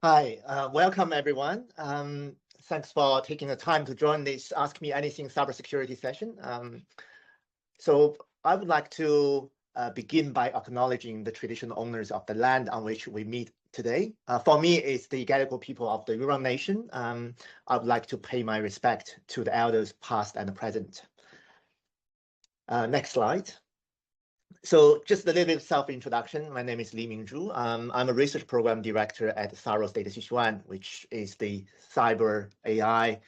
Hi, welcome everyone. Thanks for taking the time to join this Ask Me Anything cybersecurity session. So I would like to begin by acknowledging the traditional owners of the land on which we meet today. For me, it's the Gadigal people of the Eora Nation. I would like to pay my respect to the elders past and present. Next slide. So just a little bit of self-introduction. My name is Liming Zhu. I'm a research program director at CSIRO Data Sichuan, which is the cyber AI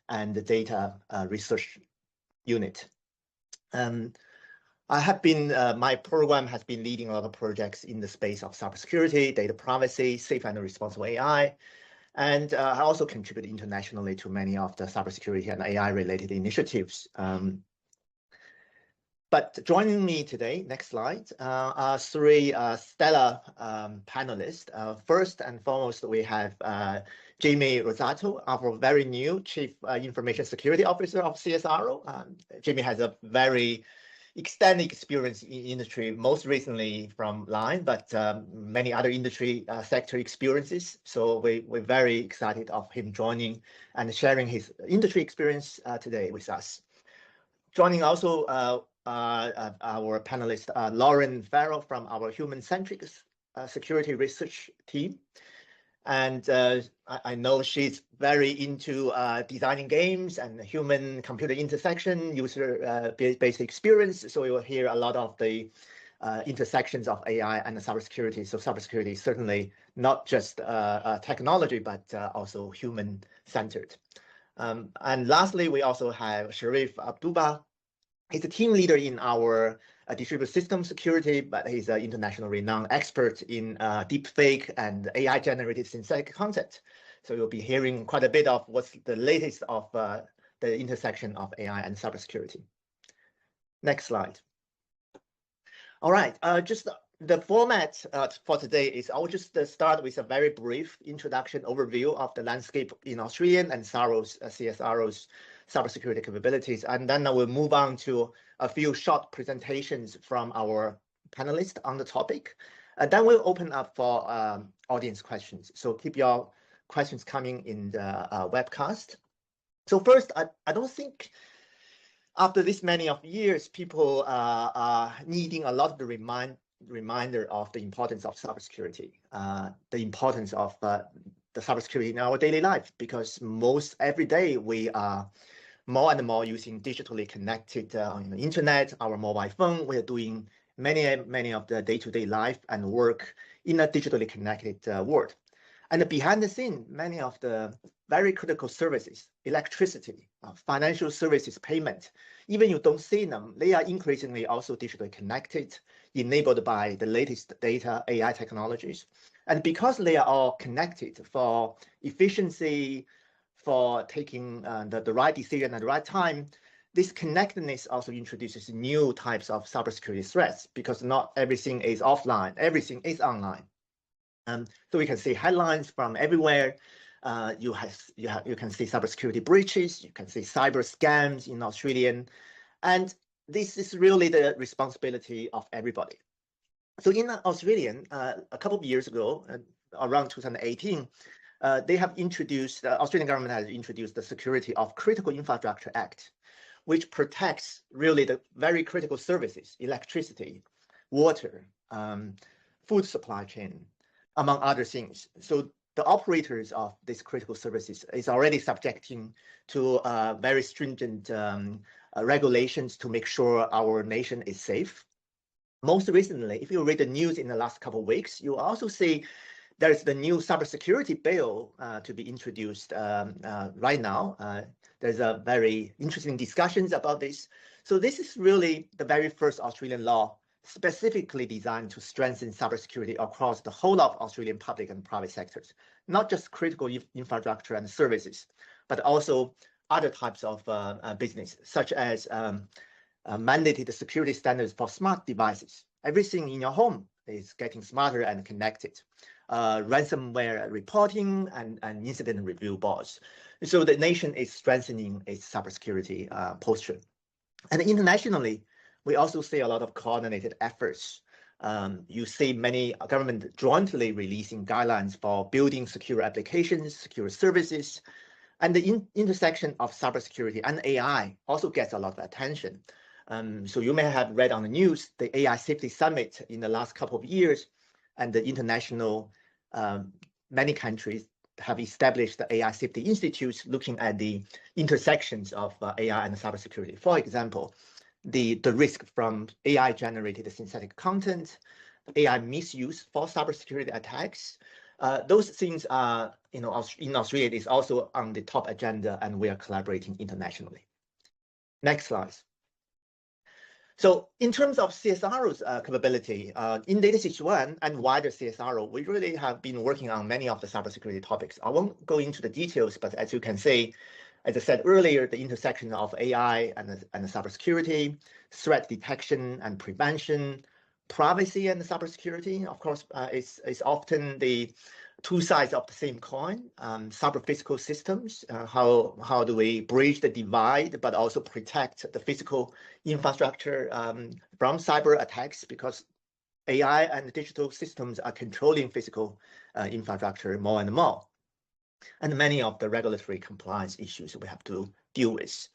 and the data research unit. I have been, my program has been leading a lot of projects in the space of cybersecurity, data privacy, safe and responsible AI. And I also contribute internationally to many of the cybersecurity and AI related initiatives. But joining me today, next slide, are three stellar panelists. First and foremost, we have Jamie Rossato, our very new Chief Information Security Officer of CSIRO. Jamie has a very extended experience in industry, most recently from Line, but many other industry sector experiences. So we're very excited of him joining and sharing his industry experience today with us. Joining also our panelist, Lauren Ferro from our human-centric security research team. And I know she's very into designing games and human-computer intersection, user-based experience. So we will hear a lot of the intersections of AI and cybersecurity. So cybersecurity is certainly not just technology, but also human-centered. And lastly, we also have Sharif Abuadbba. He's a team leader in our distributed system security, but he's an international renowned expert in deepfake and AI-generated synthetic content. So you'll be hearing quite a bit of what's the latest of the intersection of AI and cybersecurity. Next slide. All right, just the format for today is I'll just start with a very brief introduction overview of the landscape in Australian and CSIRO's cybersecurity capabilities, and then I will move on to a few short presentations from our panelists on the topic, and then we'll open up for audience questions. So keep your questions coming in the webcast. So first, I don't think after this many of years, people are needing a lot of the reminder of the importance of cybersecurity, the importance of the cybersecurity in our daily life, because most every day we are more and more using digitally connected on the internet, our mobile phone. We are doing many of the day-to-day life and work in a digitally connected world. And behind the scene, many of the very critical services, electricity, financial services, payment, even you don't see them, they are increasingly also digitally connected, enabled by the latest data AI technologies. And because they are all connected for efficiency, for taking the right decision at the right time, this connectedness also introduces new types of cybersecurity threats, because not everything is offline, everything is online. So we can see headlines from everywhere. You can see cybersecurity breaches, you can see cyber scams in Australian, and this is really the responsibility of everybody. So in Australian, a couple of years ago, around 2018, they have introduced, the Australian government has introduced the Security of Critical Infrastructure Act, which protects really the very critical services, electricity, water, food supply chain, among other things. So the operators of these critical services is already subjecting to very stringent regulations to make sure our nation is safe. Most recently, if you read the news in the last couple of weeks, you also see there's the new cybersecurity bill to be introduced right now. There's a very interesting discussions about this. So this is really the very first Australian law specifically designed to strengthen cybersecurity across the whole of Australian public and private sectors, not just critical infrastructure and services, but also other types of business, such as mandated security standards for smart devices. Everything in your home is getting smarter and connected. Ransomware reporting and incident review boards. So the nation is strengthening its cybersecurity posture. And internationally, we also see a lot of coordinated efforts You see many governments jointly releasing guidelines for building secure applications, secure services, and the intersection of cybersecurity and AI also gets a lot of attention. So you may have read on the news, the AI Safety Summit in the last couple of years, and the international, many countries have established the AI Safety Institutes looking at the intersections of AI and cybersecurity. For example, the risk from AI-generated synthetic content, AI misuse for cybersecurity attacks. Those things are, in Australia, it is also on the top agenda, and we are collaborating internationally. Next slide. So in terms of CSIRO's capability, in Data 61 and wider CSIRO, we really have been working on many of the cybersecurity topics. I won't go into the details, but as you can see, as I said earlier, the intersection of AI and the cybersecurity, threat detection and prevention, privacy and cybersecurity, of course, is often the two sides of the same coin. Cyber physical systems, how do we bridge the divide, but also protect the physical infrastructure from cyber attacks, because AI and digital systems are controlling physical infrastructure more and more. And many of the regulatory compliance issues we have to deal with.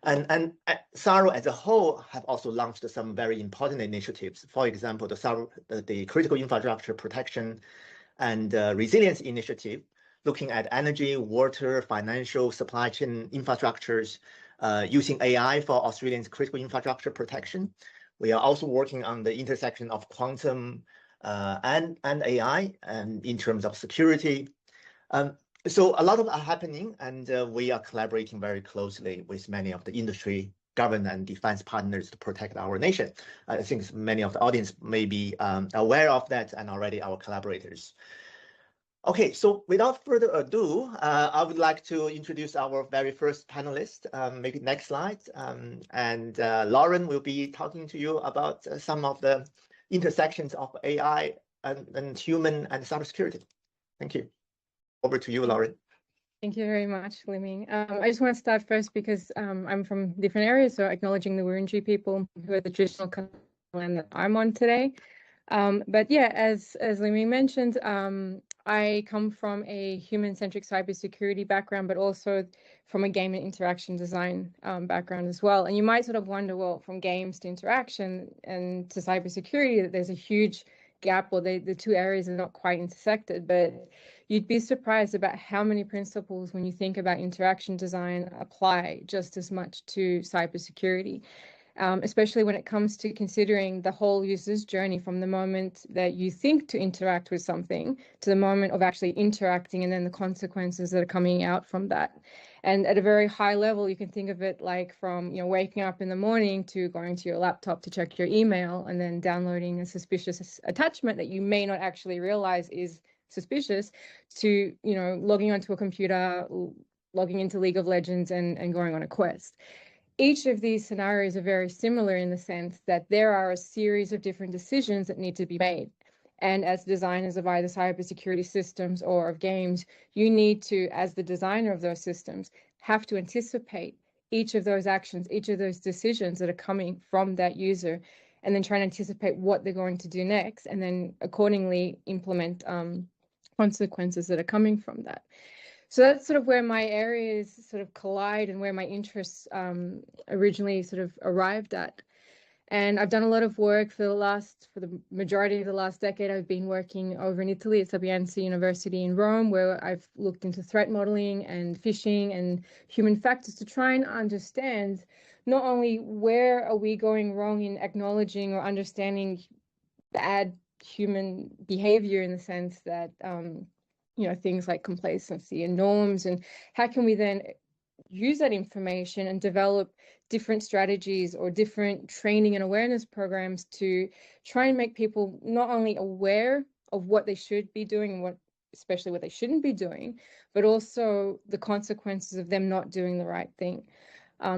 And CSIRO as a whole have also launched some very important initiatives. For example, the Critical Infrastructure Protection and Resilience Initiative, looking at energy, water, financial, supply chain infrastructures, using AI for Australians' critical infrastructure protection. We are also working on the intersection of quantum and AI, and in terms of security. So a lot of are happening, and we are collaborating very closely with many of the industry, government, and defense partners to protect our nation. I think many of the audience may be aware of that and already our collaborators. Okay, so without further ado, I would like to introduce our very first panelist. Maybe next slide. And Lauren will be talking to you about some of the intersections of AI and human and cybersecurity. Thank you. Over to you, Lauren. Thank you very much, Liming. I just want to start first because I'm from different areas, so acknowledging the Wurundjeri people who are the traditional land that I'm on today. But yeah, as Liming mentioned, I come from a human-centric cybersecurity background, but also from a game and interaction design background as well. And you might sort of wonder, well, from games to interaction and to cybersecurity, that there's a huge gap, or the two areas are not quite intersected, but you'd be surprised about how many principles, when you think about interaction design, apply just as much to cybersecurity, especially when it comes to considering the whole user's journey from the moment that you think to interact with something to the moment of actually interacting, and then the consequences that are coming out from that. And at a very high level, you can think of it like from waking up in the morning to going to your laptop to check your email, and then downloading a suspicious attachment that you may not actually realize is suspicious, to logging onto a computer, logging into League of Legends, and going on a quest. Each of these scenarios are very similar in the sense that there are a series of different decisions that need to be made. And as designers of either cybersecurity systems or of games, you need to, as the designer of those systems, have to anticipate each of those actions, each of those decisions that are coming from that user, and then try and anticipate what they're going to do next, and then accordingly implement consequences that are coming from that. So that's sort of where my areas sort of collide, and where my interests originally sort of arrived at. And I've done a lot of work for the majority of the last decade. I've been working over in Italy at Sapienza University in Rome, where I've looked into threat modeling and phishing and human factors to try and understand not only where are we going wrong in acknowledging or understanding bad human behavior, in the sense that things like complacency and norms, and how can we then use that information and develop different strategies or different training and awareness programs to try and make people not only aware of what they should be doing and especially what they shouldn't be doing, but also the consequences of them not doing the right thing.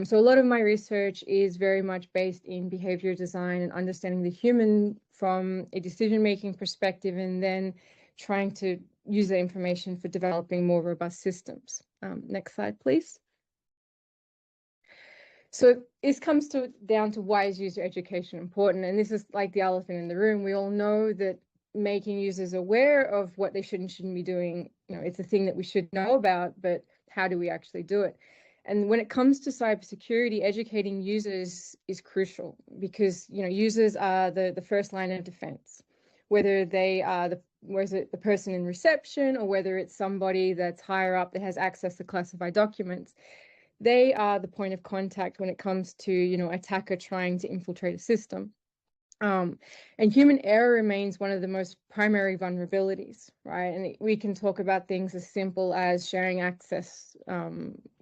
So a lot of my research is very much based in behavior design and understanding the human from a decision-making perspective, and then trying to use that information for developing more robust systems. Next slide, please. So this comes down to why is user education important, and this is like the elephant in the room. We all know that making users aware of what they should and shouldn't be doing, it's a thing that we should know about, but how do we actually do it? And when it comes to cybersecurity, educating users is crucial, because users are the first line of defense, whether they are the person in reception or whether it's somebody that's higher up that has access to classified documents. They are the point of contact when it comes to attacker trying to infiltrate a system. And human error remains one of the most primary vulnerabilities, right? And we can talk about things as simple as sharing access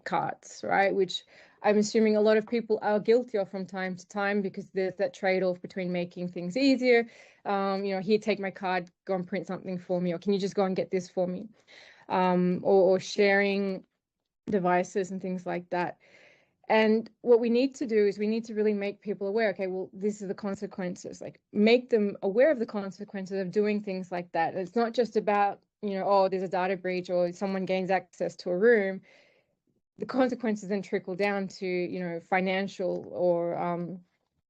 cards, right? Which I'm assuming a lot of people are guilty of from time to time, because there's that trade-off between making things easier. Here, take my card, go and print something for me, or can you just go and get this for me? Or sharing devices and things like that. And what we need to do is we need to really make people aware, okay, well, these are the consequences, like make them aware of the consequences of doing things like that. And it's not just about, oh, there's a data breach or someone gains access to a room. The consequences then trickle down to, financial or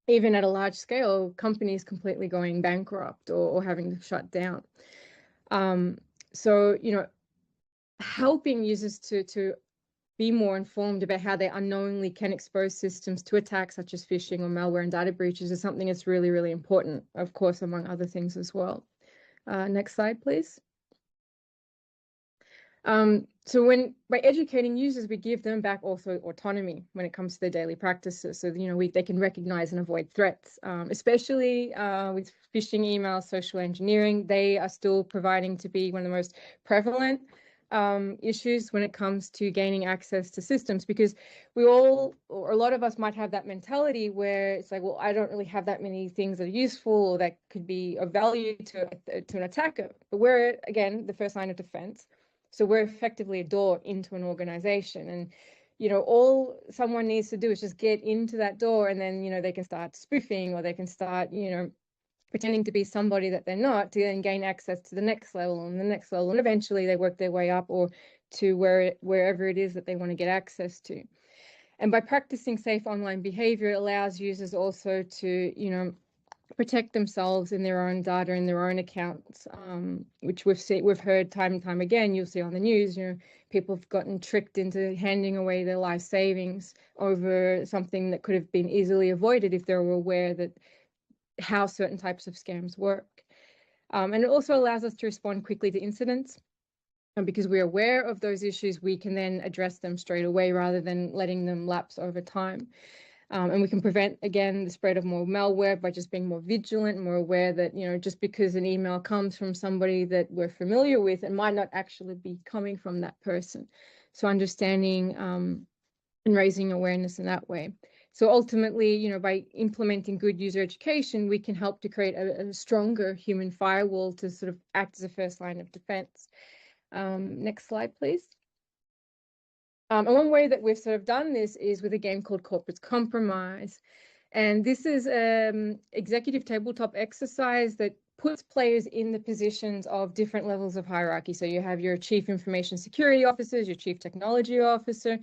even at a large scale, companies completely going bankrupt or having to shut down. So, helping users to be more informed about how they unknowingly can expose systems to attacks such as phishing or malware and data breaches is something that's really, really important, of course, among other things as well. Next slide, please. So by educating users, we give them back also autonomy when it comes to their daily practices. So, they can recognize and avoid threats, especially with phishing emails, social engineering. They are still proving to be one of the most prevalent issues when it comes to gaining access to systems, because we all, or a lot of us, might have that mentality where it's like, well, I don't really have that many things that are useful or that could be of value to an attacker. But we're, again, the first line of defense. So we're effectively a door into an organization, and all someone needs to do is just get into that door, and then they can start spoofing, or they can start pretending to be somebody that they're not, to then gain access to the next level and the next level, and eventually they work their way up or to wherever it is that they want to get access to. And by practicing safe online behavior, it allows users also to protect themselves in their own data, in their own accounts, which we've heard time and time again. You'll see on the news, people have gotten tricked into handing away their life savings over something that could have been easily avoided if they were aware that how certain types of scams work. And it also allows us to respond quickly to incidents. And because we're aware of those issues, we can then address them straight away rather than letting them lapse over time. And we can prevent, again, the spread of more malware by just being more vigilant, more aware that, just because an email comes from somebody that we're familiar with, it might not actually be coming from that person. So understanding and raising awareness in that way. So ultimately, by implementing good user education, we can help to create a stronger human firewall to sort of act as a first line of defense. Next slide, please. And one way that we've sort of done this is with a game called Corporate Compromise. And this is an executive tabletop exercise that puts players in the positions of different levels of hierarchy. So you have your chief information security officers, your chief technology officer,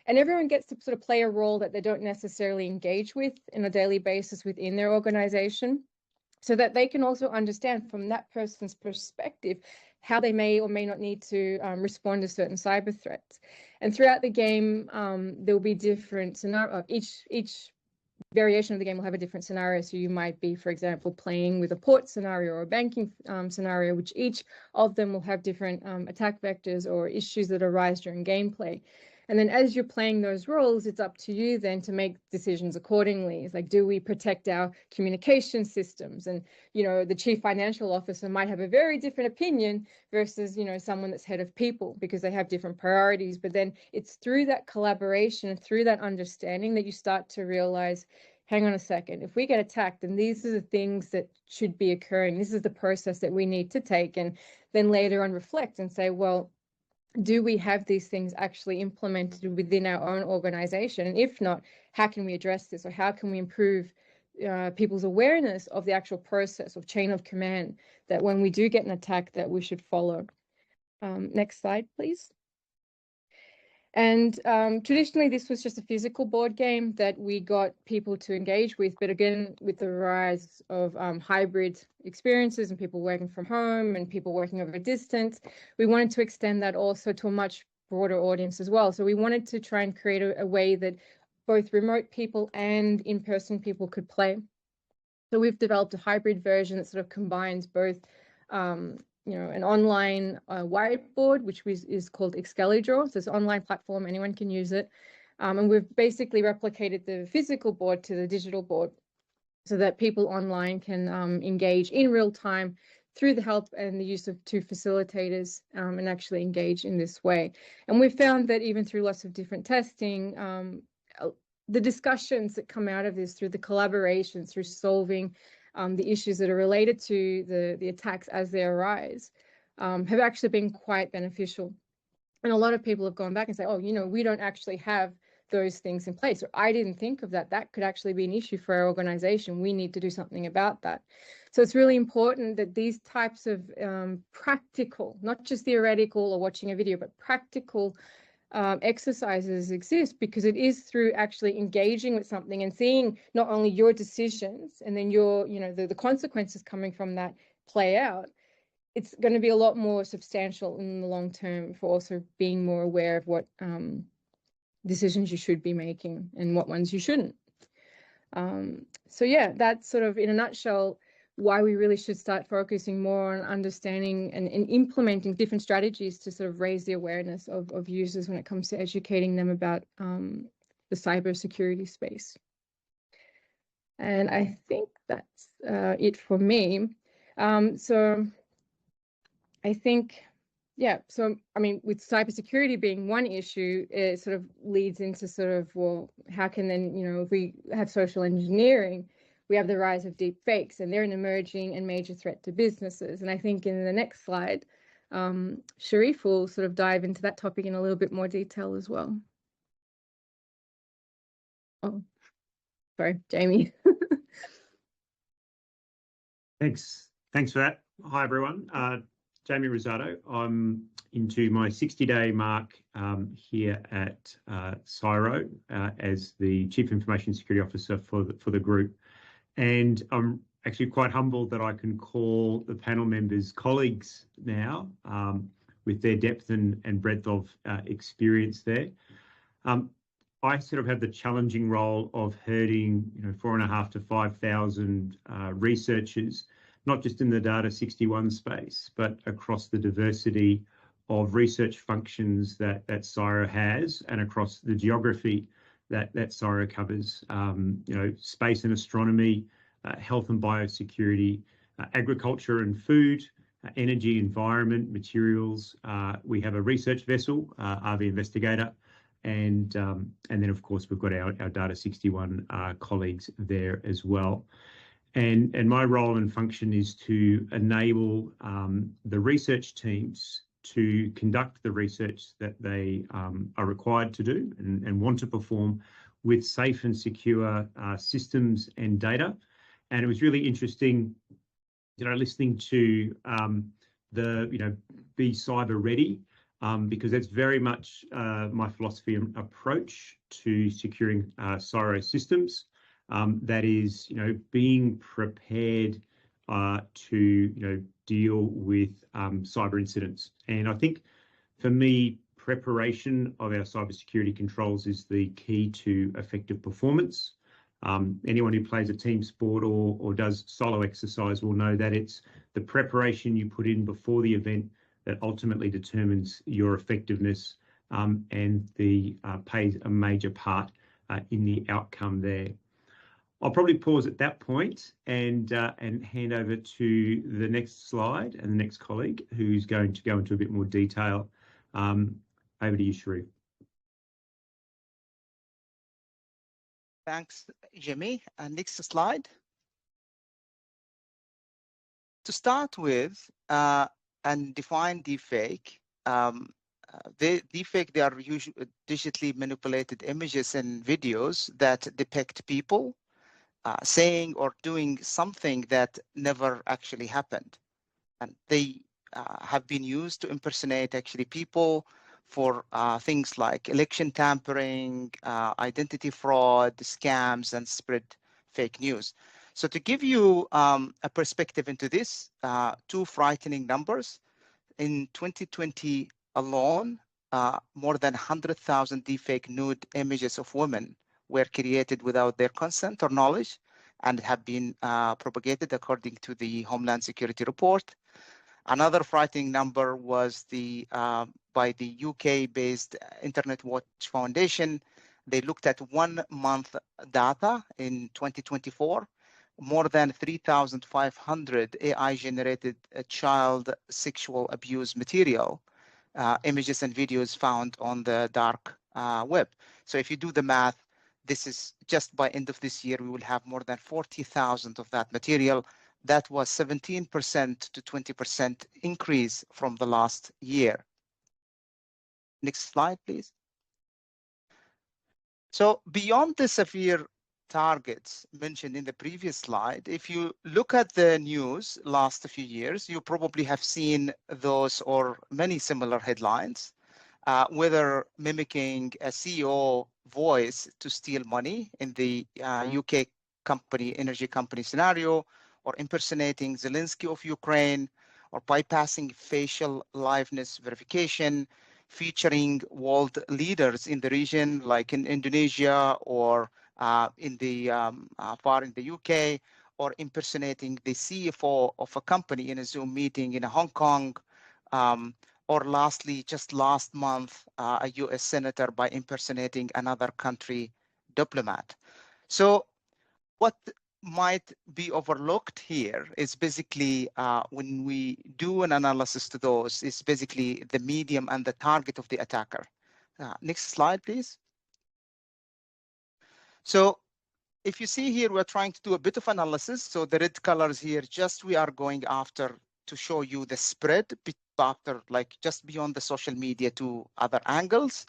and everyone gets to sort of play a role that they don't necessarily engage with on a daily basis within their organization, so that they can also understand from that person's perspective how they may or may not need to respond to certain cyber threats. And throughout the game, there'll be different scenarios. Each variation of the game will have a different scenario. So you might be, for example, playing with a port scenario or a banking scenario, which each of them will have different attack vectors or issues that arise during gameplay. And then as you're playing those roles, it's up to you then to make decisions accordingly. It's like, do we protect our communication systems? And, the chief financial officer might have a very different opinion versus, someone that's head of people, because they have different priorities. But then it's through that collaboration and through that understanding that you start to realize, hang on a second, if we get attacked, then these are the things that should be occurring. This is the process that we need to take. And then later on reflect and say, well, do we have these things actually implemented within our own organization? And if not, how can we address this, or how can we improve people's awareness of the actual process of chain of command that when we do get an attack that we should follow? Next slide, please. And traditionally, this was just a physical board game that we got people to engage with. But again, with the rise of hybrid experiences and people working from home and people working over a distance, we wanted to extend that also to a much broader audience as well. So we wanted to try and create a way that both remote people and in-person people could play. So we've developed a hybrid version that sort of combines both an online whiteboard, which is called Excalidraw. So it's an online platform, anyone can use it. And we've basically replicated the physical board to the digital board so that people online can engage in real time through the help and the use of two facilitators and actually engage in this way. And we've found that even through lots of different testing, the discussions that come out of this through the collaboration, through solving the issues that are related to the attacks as they arise, have actually been quite beneficial. And a lot of people have gone back and say, oh, we don't actually have those things in place. Or I didn't think of that. That could actually be an issue for our organization. We need to do something about that. So it's really important that these types of practical, not just theoretical or watching a video, but practical exercises exist, because it is through actually engaging with something and seeing not only your decisions and then your, the consequences coming from that play out. It's going to be a lot more substantial in the long term for also being more aware of what decisions you should be making and what ones you shouldn't. So yeah, that's sort of in a nutshell why we really should start focusing more on understanding and implementing different strategies to sort of raise the awareness of users when it comes to educating them about the cybersecurity space. And I think that's it for me. So I think, yeah, so I mean, with cybersecurity being one issue, it sort of leads into sort of, well, how can then, if we have social engineering, we have the rise of deepfakes, and they're an emerging and major threat to businesses. And I think in the next slide, Sharif will sort of dive into that topic in a little bit more detail as well. Oh, sorry, Jamie. Thanks for that. Hi, everyone. Jamie Rossato. I'm into my 60-day mark here at CSIRO as the Chief Information Security Officer for the group. And I'm actually quite humbled that I can call the panel members colleagues now with their depth and breadth of experience there. I sort of have the challenging role of herding 4,500 to 5,000 researchers, not just in the Data 61 space, but across the diversity of research functions that CSIRO has and across the geography that CSIRO covers, space and astronomy, health and biosecurity, agriculture and food, energy, environment, materials. We have a research vessel, RV Investigator, and then of course we've got our Data 61 colleagues there as well. And my role and function is to enable the research teams to conduct the research that they are required to do and want to perform with safe and secure systems and data. And it was really interesting, listening to the, be cyber ready, because that's very much my philosophy and approach to securing CSIRO systems. That is, being prepared to, deal with cyber incidents. And I think for me, preparation of our cybersecurity controls is the key to effective performance. Anyone who plays a team sport or does solo exercise will know that it's the preparation you put in before the event that ultimately determines your effectiveness and plays a major part in the outcome there. I'll probably pause at that point and hand over to the next slide and the next colleague who's going to go into a bit more detail. Over to you, Sharif. Thanks, Jamie. Next slide. To start with and define deepfake, deepfake, they are usually digitally manipulated images and videos that depict people saying or doing something that never actually happened. And they have been used to impersonate actually people for things like election tampering, identity fraud, scams, and spread fake news. So to give you a perspective into this, two frightening numbers. In 2020 alone, more than 100,000 deepfake nude images of women were created without their consent or knowledge and have been propagated according to the Homeland Security report. Another frightening number was by the UK-based Internet Watch Foundation. They looked at 1 month data in 2024. More than 3,500 AI-generated child sexual abuse material, images and videos found on the dark web. So if you do the math, this is just by end of this year, we will have more than 40,000 of that material. That was 17% to 20% increase from the last year. Next slide, please. So beyond the severe targets mentioned in the previous slide, if you look at the news last few years, you probably have seen those or many similar headlines, whether mimicking a CEO voice to steal money in the UK energy company scenario, or impersonating Zelensky of Ukraine, or bypassing facial liveness verification, featuring world leaders in the region, like in Indonesia or in the far in the UK, or impersonating the CFO of a company in a Zoom meeting in Hong Kong, or lastly, just last month, a US senator by impersonating another country diplomat. So what might be overlooked here is basically when we do an analysis to those, is basically the medium and the target of the attacker. Next slide, please. So if you see here, we're trying to do a bit of analysis. So the red colors here, just we are going after to show you the spread after, like, just beyond the social media to other angles.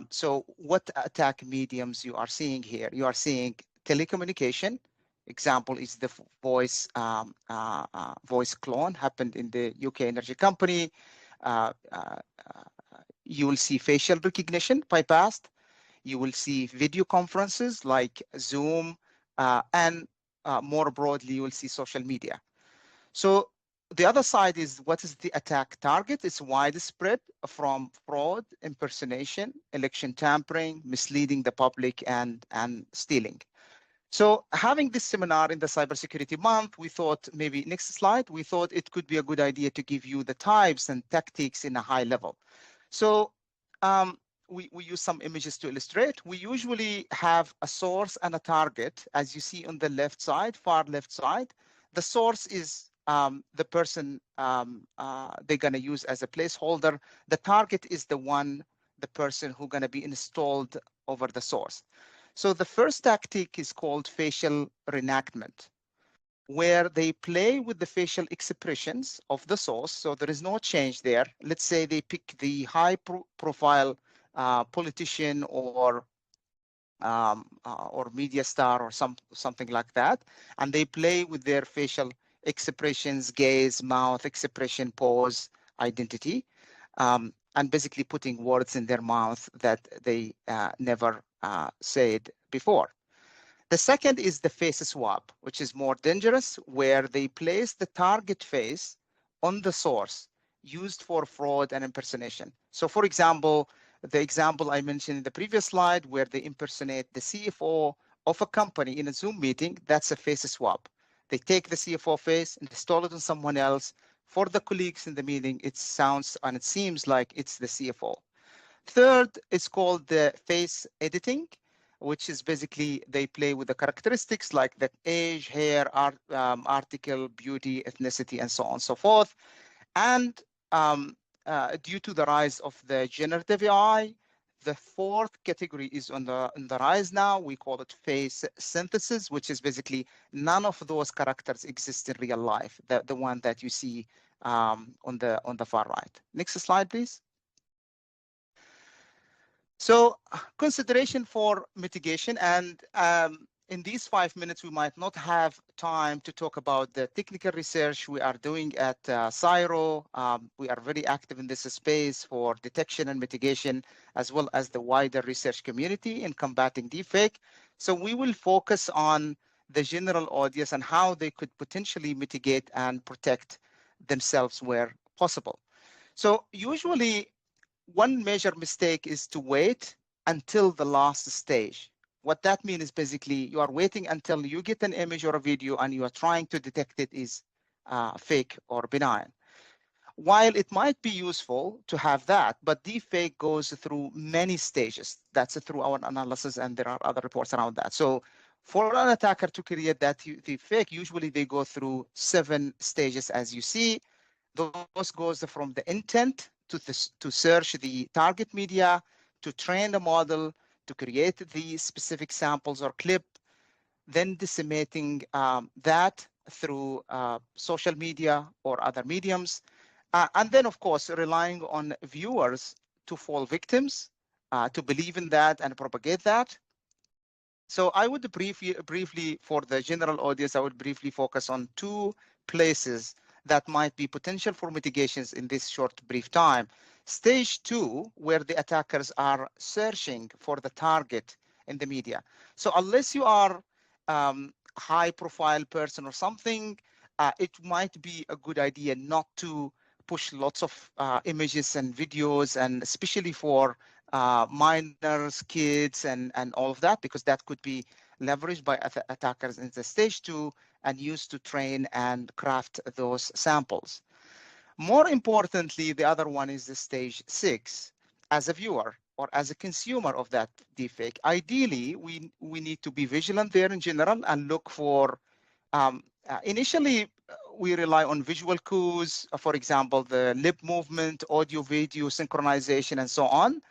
So what attack mediums you are seeing here? You are seeing telecommunication. Example is the voice voice clone happened in the UK energy company. You will see facial recognition bypassed. You will see video conferences like Zoom, and more broadly, you will see social media. So the other side is, what is the attack target? It's widespread, from fraud, impersonation, election tampering, misleading the public, and stealing. So having this seminar in the Cybersecurity Month, we thought, maybe next slide, we thought it could be a good idea to give you the types and tactics in a high level. So we use some images to illustrate. We usually have a source and a target, as you see on the left side, far left side. The source is the person they're going to use as a placeholder. The target is the person who's going to be installed over the source. So the first tactic is called facial reenactment, where they play with the facial expressions of the source. So there is no change there. Let's say they pick the high profile politician or media star or something like that, and they play with their facial expressions, gaze, mouth expression, pose, identity, and basically putting words in their mouth that they never said before. The second is the face swap, which is more dangerous, where they place the target face on the source used for fraud and impersonation. So for example, the example I mentioned in the previous slide, where they impersonate the CFO of a company in a Zoom meeting, that's a face swap. They take the CFO face and install it on someone else. For the colleagues in the meeting, it sounds and it seems like it's the CFO. Third is called the face editing, which is basically they play with the characteristics like the age, hair, article, beauty, ethnicity, and so on and so forth. And due to the rise of the generative AI, the fourth category is on the rise now. We call it face synthesis, which is basically none of those characters exist in real life. The one that you see on the far right. Next slide, please. So consideration for mitigation, and in these 5 minutes, we might not have time to talk about the technical research we are doing at CSIRO. We are very active in this space for detection and mitigation, as well as the wider research community in combating deepfake. So we will focus on the general audience and how they could potentially mitigate and protect themselves where possible. So usually, one major mistake is to wait until the last stage. What that means is basically you are waiting until you get an image or a video and you are trying to detect it is fake or benign. While it might be useful to have that, but deepfake goes through many stages. That's through our analysis, and there are other reports around that. So for an attacker to create that deepfake, usually they go through 7 stages, as you see. Those goes from the intent to search the target media, to train the model, to create the specific samples or clip, then disseminating that through social media or other mediums. And then, of course, relying on viewers to fall victims, to believe in that and propagate that. So I would briefly, for the general audience, I would briefly focus on 2 places that might be potential for mitigations in this short, brief time. Stage 2, where the attackers are searching for the target in the media. So unless you are high-profile person or something, it might be a good idea not to push lots of images and videos, and especially for minors, kids, and all of that, because that could be leveraged by attackers in the stage 2 and used to train and craft those samples. More importantly, the other one is the stage 6. As a viewer or as a consumer of that deepfake, ideally, we need to be vigilant there in general and look for, initially, we rely on visual cues, for example, the lip movement, audio, video, synchronization, and so on.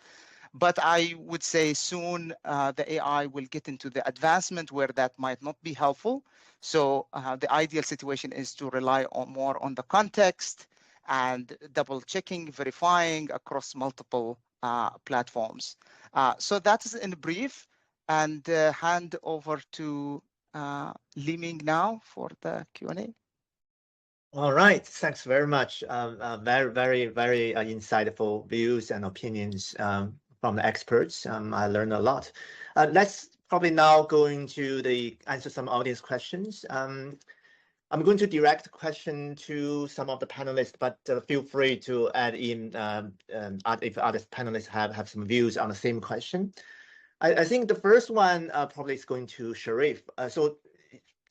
But I would say soon the AI will get into the advancement where that might not be helpful. So the ideal situation is to rely on more on the context and double checking, verifying across multiple platforms. So that is in brief, and hand over to Liming now for the Q&A. All right, thanks very much. Very insightful views and opinions from the experts. I learned a lot. Let's probably now go into answer some audience questions. I'm going to direct the question to some of the panelists, but feel free to add in if other panelists have some views on the same question. I think the first one probably is going to Sharif. So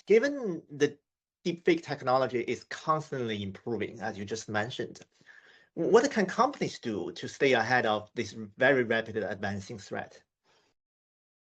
given the deepfake technology is constantly improving, as you just mentioned, what can companies do to stay ahead of this very rapidly advancing threat?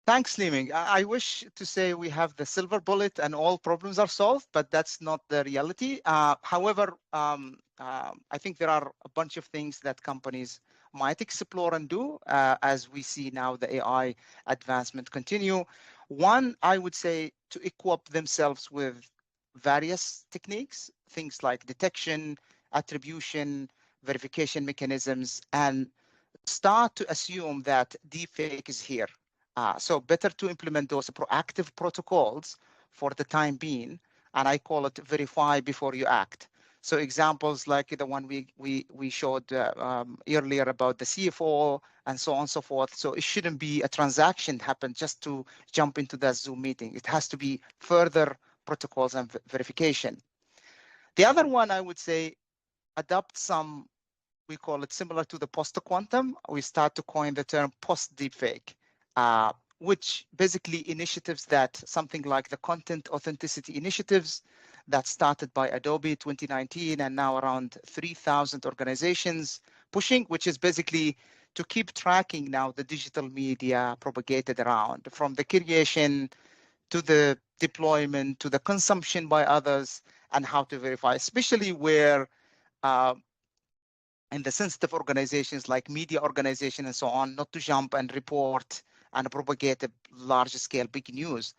Thanks, Liming. I wish to say we have the silver bullet and all problems are solved, but that's not the reality. However, I think there are a bunch of things that companies might explore and do as we see now the AI advancement continue. One, I would say to equip themselves with various techniques, things like detection, attribution, verification mechanisms, and start to assume that deepfake is here. So better to implement those proactive protocols for the time being, and I call it verify before you act. So examples like the one we showed earlier about the CFO and so on and so forth. So it shouldn't be a transaction happen just to jump into that Zoom meeting. It has to be further protocols and verification. The other one I would say, adopt some, we call it similar to the post-quantum. We start to coin the term post-deepfake, which basically initiatives that something like the content authenticity initiatives that started by Adobe 2019 and now around 3,000 organizations pushing, which is basically to keep tracking now the digital media propagated around, from the creation to the deployment to the consumption by others, and how to verify, especially where in the sensitive organizations like media organizations and so on, not to jump and report and propagate a large scale big news.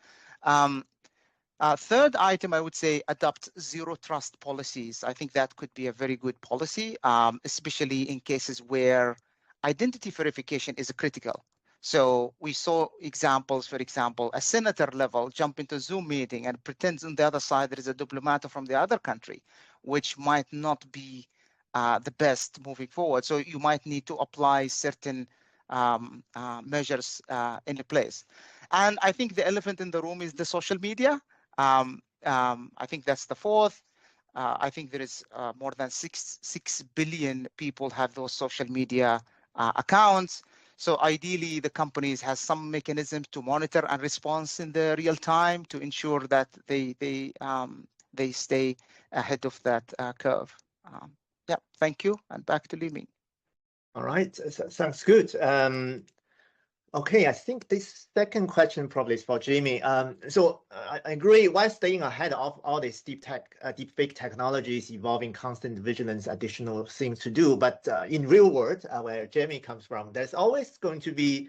Third item, I would say, adopt zero trust policies. I think that could be a very good policy, especially in cases where identity verification is critical. So we saw examples, for example, a senator level jump into a Zoom meeting and pretends on the other side there is a diplomat from the other country, which might not be the best moving forward. So you might need to apply certain measures in place. And I think the elephant in the room is the social media. I think that's the fourth. I think there is more than 6 billion people have those social media accounts. So ideally, the companies has some mechanisms to monitor and respond in the real time to ensure that they stay ahead of that curve. Yeah, thank you, and back to Liming. All right, sounds good. Okay, I think this second question probably is for Jamie. So I agree, while staying ahead of all these deepfake technologies, evolving constant vigilance, additional things to do. But in real world, where Jamie comes from, there's always going to be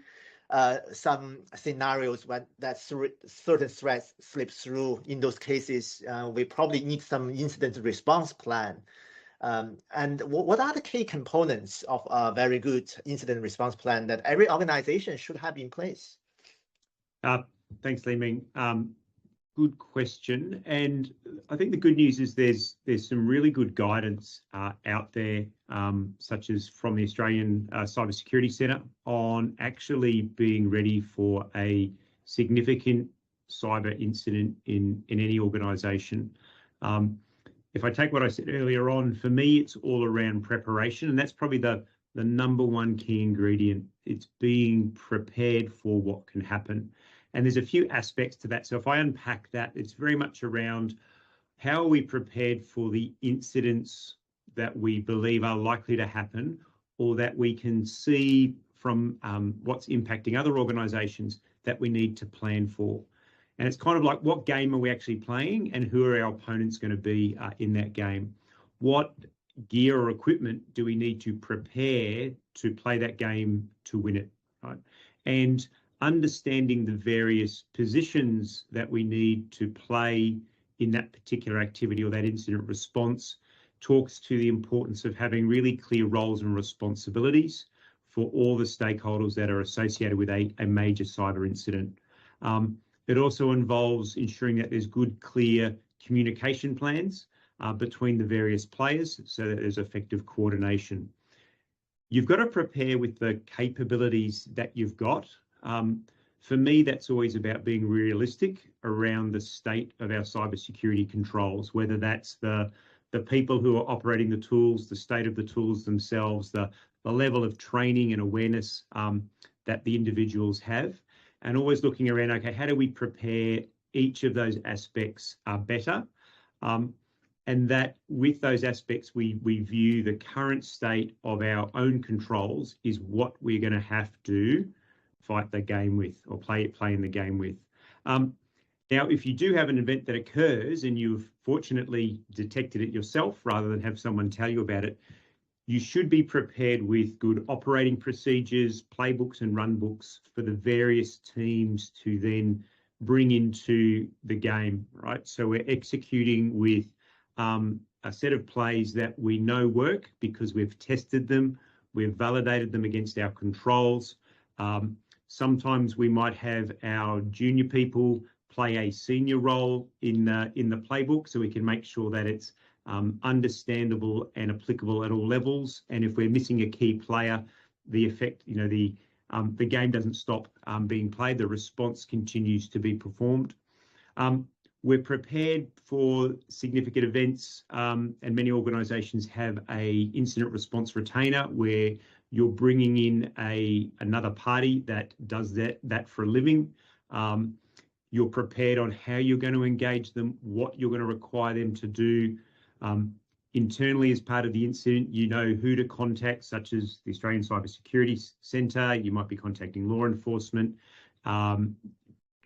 some scenarios when that certain threats slip through. In those cases, we probably need some incident response plan. And what are the key components of a very good incident response plan that every organization should have in place? Thanks, Liming. Good question. And I think the good news is there's some really good guidance out there, such as from the Australian Cybersecurity Centre, on actually being ready for a significant cyber incident in any organisation. If I take what I said earlier on, for me, it's all around preparation, and that's probably the number one key ingredient. It's being prepared for what can happen. And there's a few aspects to that. So if I unpack that, it's very much around how are we prepared for the incidents that we believe are likely to happen, or that we can see from what's impacting other organisations that we need to plan for. And it's kind of like, what game are we actually playing, and who are our opponents going to be in that game? What gear or equipment do we need to prepare to play that game to win it, right? And understanding the various positions that we need to play in that particular activity or that incident response talks to the importance of having really clear roles and responsibilities for all the stakeholders that are associated with a major cyber incident. It also involves ensuring that there's good, clear communication plans between the various players so that there's effective coordination. You've got to prepare with the capabilities that you've got. For me, that's always about being realistic around the state of our cybersecurity controls, whether that's the people who are operating the tools, the state of the tools themselves, the level of training and awareness that the individuals have. And always looking around, okay, how do we prepare each of those aspects better? And that with those aspects, we view the current state of our own controls is what we're going to have to fight the game with, or play in the game with. Now, if you do have an event that occurs and you've fortunately detected it yourself rather than have someone tell you about it, you should be prepared with good operating procedures, playbooks and runbooks for the various teams to then bring into the game, right? So we're executing with a set of plays that we know work because we've tested them, we've validated them against our controls. Sometimes we might have our junior people play a senior role in the playbook, so we can make sure that it's understandable and applicable at all levels. And if we're missing a key player, the effect, the game doesn't stop being played. The response continues to be performed. We're prepared for significant events, and many organisations have a incident response retainer where you're bringing in another party that does that for a living. You're prepared on how you're going to engage them, what you're going to require them to do. Internally, as part of the incident, you know who to contact, such as the Australian Cybersecurity Centre. You might be contacting law enforcement.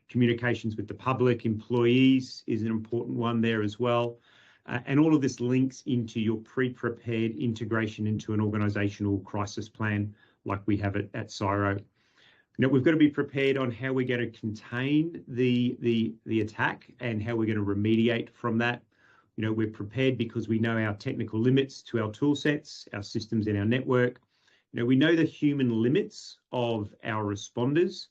Communications with the public, employees is an important one there as well. And all of this links into your pre-prepared integration into an organisational crisis plan like we have it at CSIRO. We've got to be prepared on how we're going to contain the attack and how we're going to remediate from that. We're prepared because we know our technical limits to our tool sets, our systems and our network. We know the human limits of our responders.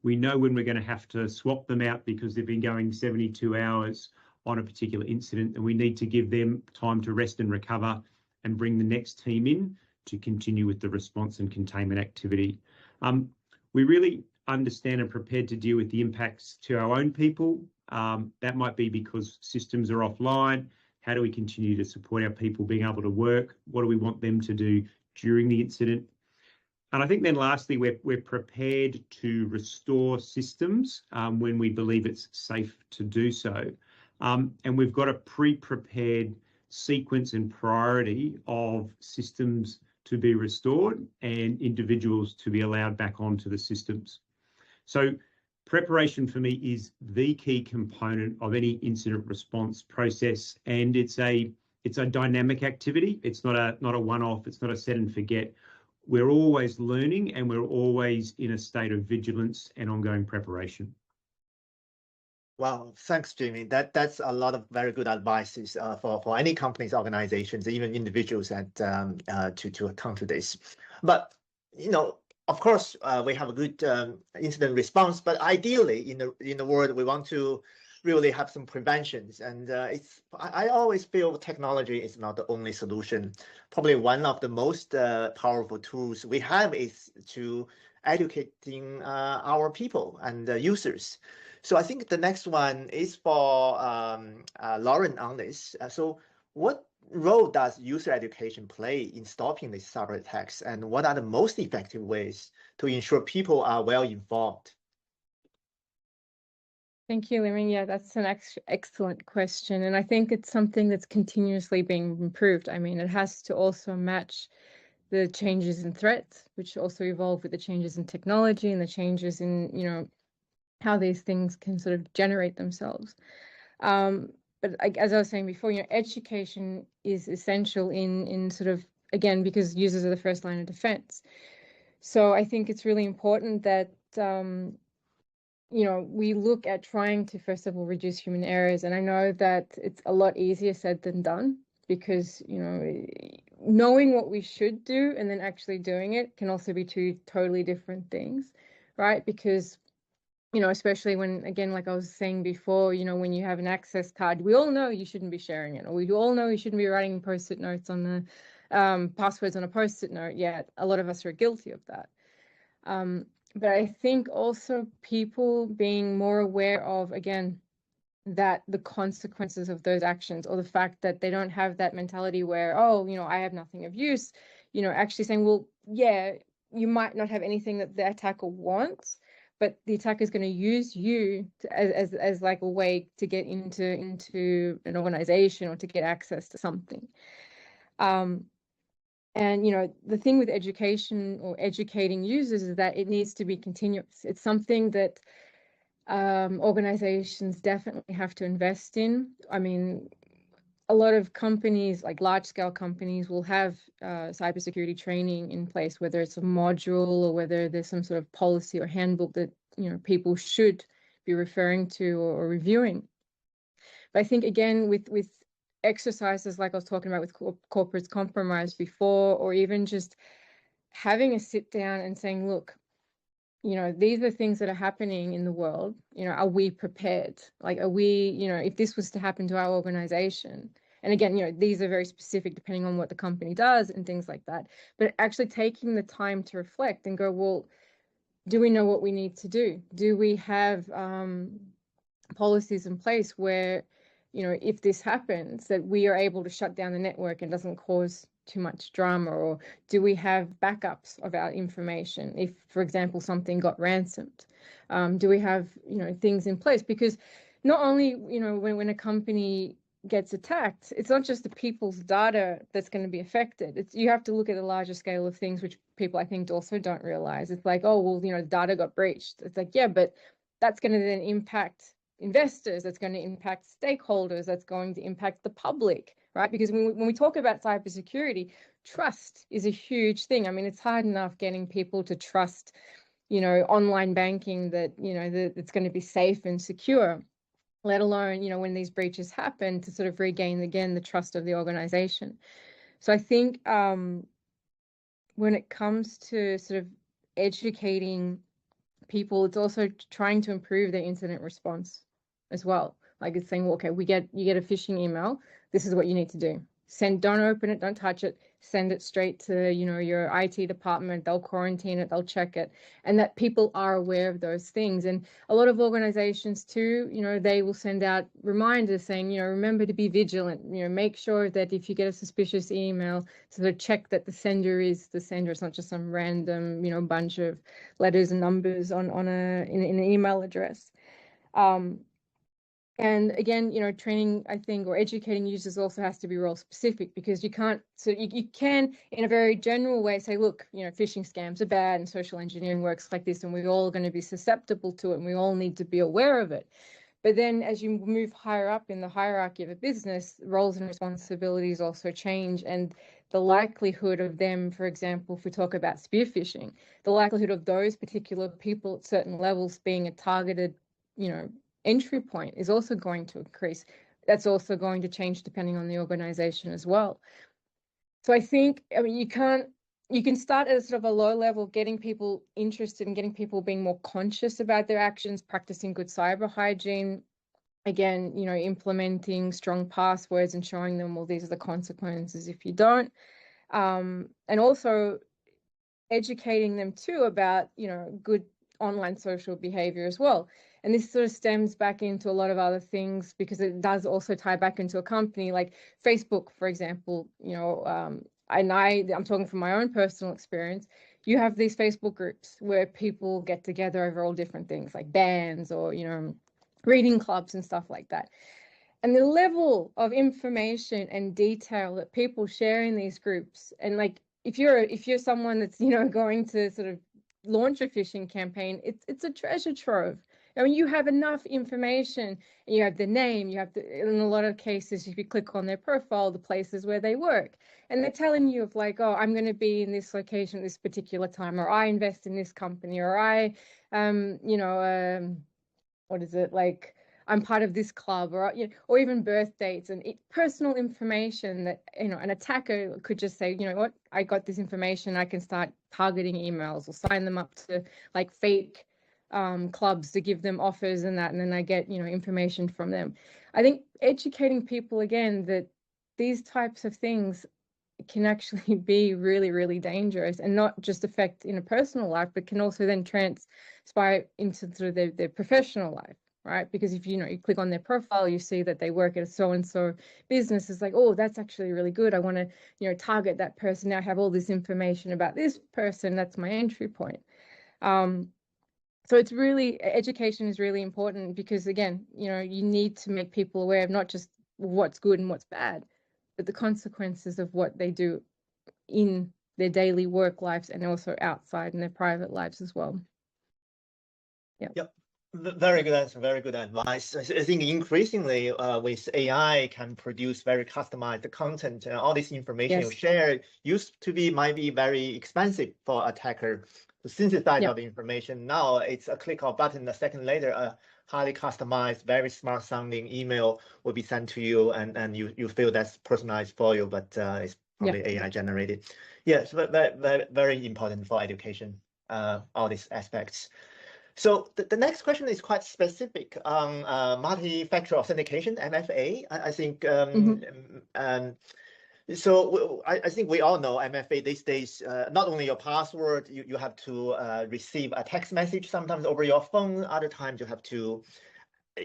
We know when we're going to have to swap them out because they've been going 72 hours on a particular incident, and we need to give them time to rest and recover and bring the next team in to continue with the response and containment activity. We really understand and prepared to deal with the impacts to our own people. That might be because systems are offline. How do we continue to support our people being able to work? What do we want them to do during the incident? And I think then lastly, we're prepared to restore systems when we believe it's safe to do so. And we've got a pre-prepared sequence and priority of systems to be restored and individuals to be allowed back onto the systems. So preparation for me is the key component of any incident response process, and it's a dynamic activity. It's not a one-off. It's not a set and forget. We're always learning, and we're always in a state of vigilance and ongoing preparation. Wow, thanks, Jamie. That's a lot of very good advices for any companies, organizations, even individuals that to counter this. But of course, we have a good incident response. But ideally, in the world, we want to really have some preventions. And I always feel technology is not the only solution. Probably one of the most powerful tools we have is to educating our people and users. So I think the next one is for Lauren on this. So what role does user education play in stopping these cyber attacks, and what are the most effective ways to ensure people are well informed? Thank you, Liming. Yeah, that's an excellent question. And I think it's something that's continuously being improved. I mean, it has to also match the changes in threats, which also evolve with the changes in technology and the changes in, how these things can sort of generate themselves. But as I was saying before, education is essential in sort of, again, because users are the first line of defense. So I think it's really important that, we look at trying to, first of all, reduce human errors. And I know that it's a lot easier said than done because, knowing what we should do and then actually doing it can also be two totally different things, right? Because especially when, again, like I was saying before, when you have an access card, we all know you shouldn't be sharing it, or we all know you shouldn't be writing post-it notes on the passwords on a post-it note. Yet a lot of us are guilty of that. But I think also people being more aware of, again, that the consequences of those actions, or the fact that they don't have that mentality where, oh, I have nothing of use, actually saying, well, yeah, you might not have anything that the attacker wants, but the attacker is going to use you as like a way to get into an organization or to get access to something. And the thing with education or educating users is that it needs to be continuous. It's something that organizations definitely have to invest in. I mean, a lot of companies, like large-scale companies, will have cybersecurity training in place, whether it's a module or whether there's some sort of policy or handbook that people should be referring to or reviewing. But I think, again, with exercises like I was talking about with corporate compromise before, or even just having a sit down and saying, look, these are things that are happening in the world. Are we prepared? Like, are we, if this was to happen to our organization? And again, these are very specific depending on what the company does and things like that. But actually taking the time to reflect and go, well, do we know what we need to do? Do we have policies in place where, if this happens, that we are able to shut down the network and doesn't cause too much drama? Or do we have backups of our information if, for example, something got ransomed? Do we have things in place? Because not only when a company gets attacked, it's not just the people's data that's going to be affected. You have to look at a larger scale of things, which people I think also don't realize. It's like, oh, well, the data got breached. It's like, yeah, but that's going to then impact investors, that's going to impact stakeholders, that's going to impact the public, right? Because when we talk about cybersecurity, trust is a huge thing. I mean, it's hard enough getting people to trust, online banking that, that it's going to be safe and secure, let alone, when these breaches happen, to sort of regain, again, the trust of the organization. So I think, when it comes to sort of educating people, it's also trying to improve their incident response as well. Like it's saying, well, okay, you get a phishing email. This is what you need to do. Don't open it, don't touch it. Send it straight to, your IT department. They'll quarantine it, they'll check it, and that people are aware of those things. And a lot of organizations too, they will send out reminders saying, remember to be vigilant. Make sure that if you get a suspicious email, sort of check that the sender is the sender. It's not just some random, bunch of letters and numbers in an email address. And again, training, I think, or educating users also has to be role specific, because you can't, so you can in a very general way say, look, phishing scams are bad and social engineering works like this, and we're all going to be susceptible to it and we all need to be aware of it. But then as you move higher up in the hierarchy of a business, roles and responsibilities also change, and the likelihood of them, for example, if we talk about spear phishing, the likelihood of those particular people at certain levels being a targeted, entry point is also going to increase. That's also going to change depending on the organization as well. So I think, you can start at sort of a low level, getting people interested and getting people being more conscious about their actions, practicing good cyber hygiene. Again, implementing strong passwords and showing them, well, these are the consequences if you don't. And also educating them too about, good online social behavior as well. And this sort of stems back into a lot of other things, because it does also tie back into a company like Facebook, for example. And I'm talking from my own personal experience. You have these Facebook groups where people get together over all different things like bands or, reading clubs and stuff like that. And the level of information and detail that people share in these groups, and like if you're someone that's, going to sort of launch a phishing campaign, it's a treasure trove. You have enough information. You have the name, in a lot of cases, if you click on their profile, the places where they work, and they're telling you of like, oh, I'm going to be in this location at this particular time, or I invest in this company, or I, what is it, like I'm part of this club, or or even birth dates and personal information that an attacker could just say, you know what, I got this information, I can start targeting emails or sign them up to like fake clubs to give them offers and that, and then I get information from them. I think educating people again that these types of things can actually be really, really dangerous, and not just affect in a personal life, but can also then transpire into sort of their professional life, right? Because if you click on their profile, you see that they work at a so-and-so business. It's like, oh, that's actually really good. I want to, target that person. Now I have all this information about this person. That's my entry point. So it's really, education is really important, because again, you need to make people aware of not just what's good and what's bad, but the consequences of what they do in their daily work lives and also outside in their private lives as well. Yeah. Yep. Very good answer, very good advice. I think increasingly with AI can produce very customized content, and all this information you share might be very expensive for attacker to synthesize all the information. Now it's a click of a button, a second later, a highly customized, very smart sounding email will be sent to you, and you feel that's personalized for you, but it's probably AI generated. Yes, very important for education, all these aspects. So the next question is quite specific on multi-factor authentication, MFA. I think so I think we all know MFA these days. Not only your password, you have to receive a text message sometimes over your phone. Other times you have to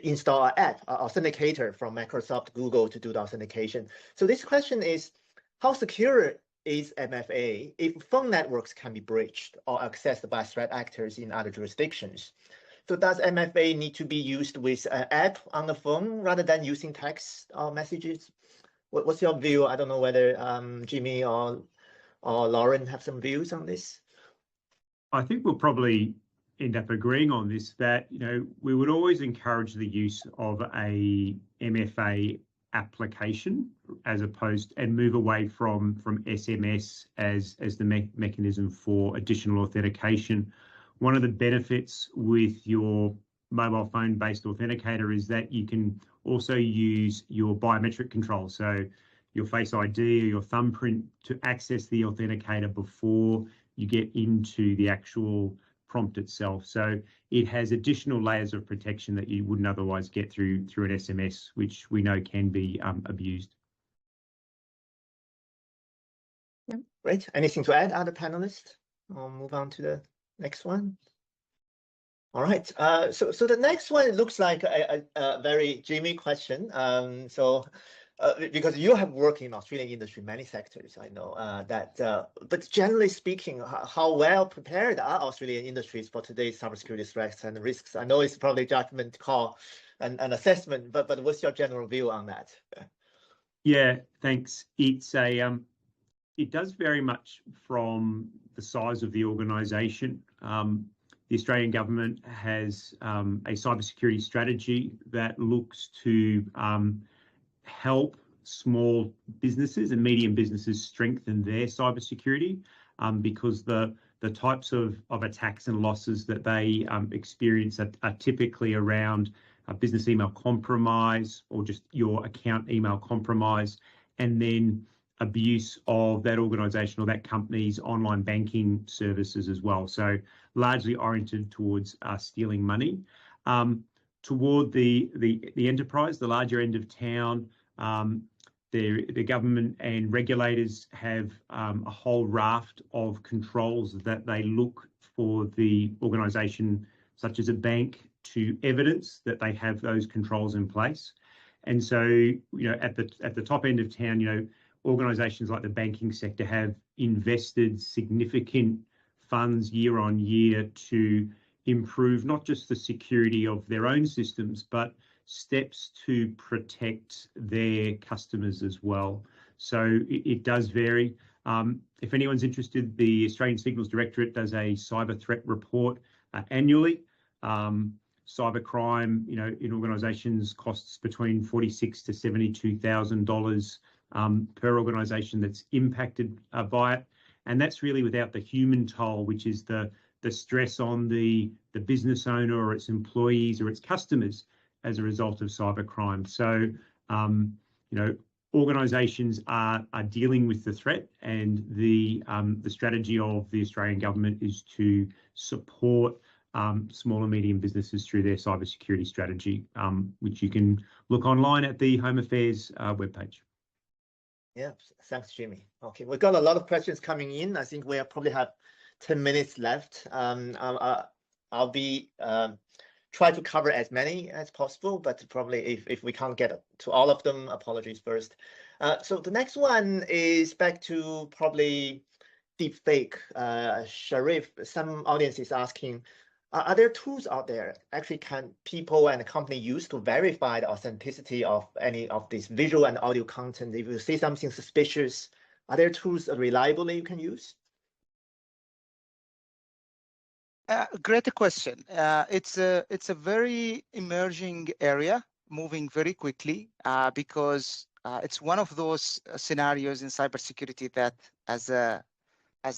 install an app, an authenticator from Microsoft, Google to do the authentication. So this question is, how secure is MFA if phone networks can be breached or accessed by threat actors in other jurisdictions? So does MFA need to be used with an app on the phone rather than using text or messages? What's your view? I don't know whether Jimmy or Lauren have some views on this. I think we'll probably end up agreeing on this, that we would always encourage the use of a MFA application as opposed, and move away from SMS as the mechanism for additional authentication. One of the benefits with your mobile phone based authenticator is that you can also use your biometric control. So your Face ID or your thumbprint to access the authenticator before you get into the actual prompt itself. So it has additional layers of protection that you wouldn't otherwise get through an SMS, which we know can be abused. Great. Anything to add, other panelists? I'll move on to the next one. All right. So the next one, it looks like a very Jamie question. Because you have worked in Australian industry, many sectors, I know but generally speaking, how well prepared are Australian industries for today's cybersecurity threats and risks? I know it's probably judgment call and assessment, but what's your general view on that? Yeah, thanks. It's it does vary much from the size of the organisation. The Australian government has a cybersecurity strategy that looks to help small businesses and medium businesses strengthen their cybersecurity because the types of attacks and losses that they experience are typically around business email compromise or just your account email compromise, and then abuse of that organisation or that company's online banking services as well. So largely oriented towards stealing money. Toward the enterprise, the larger end of town, the government and regulators have a whole raft of controls that they look for the organisation, such as a bank, to evidence that they have those controls in place. And so, at the top end of town, organisations like the banking sector have invested significant funds year on year to improve not just the security of their own systems, but steps to protect their customers as well. So it does vary. If anyone's interested, the Australian Signals Directorate does a cyber threat report annually. Cybercrime, in organisations costs between $46,000 to $72,000 per organisation that's impacted by it, and that's really without the human toll, which is the stress on the business owner or its employees or its customers as a result of cybercrime. So, organisations are dealing with the threat, and the strategy of the Australian government is to support small and medium businesses through their cybersecurity strategy, which you can look online at the Home Affairs webpage. Yeah, thanks, Jamie. Okay, we've got a lot of questions coming in. I think we probably have 10 minutes left. I'll be try to cover as many as possible, but probably if we can't get to all of them, apologies first. So the next one is back to probably deepfake. Sharif, some audience is asking, are there tools out there actually can people and a company use to verify the authenticity of any of this visual and audio content? If you see something suspicious, are there tools reliably you can use? Great question. It's a very emerging area, moving very quickly because it's one of those scenarios in cybersecurity that as a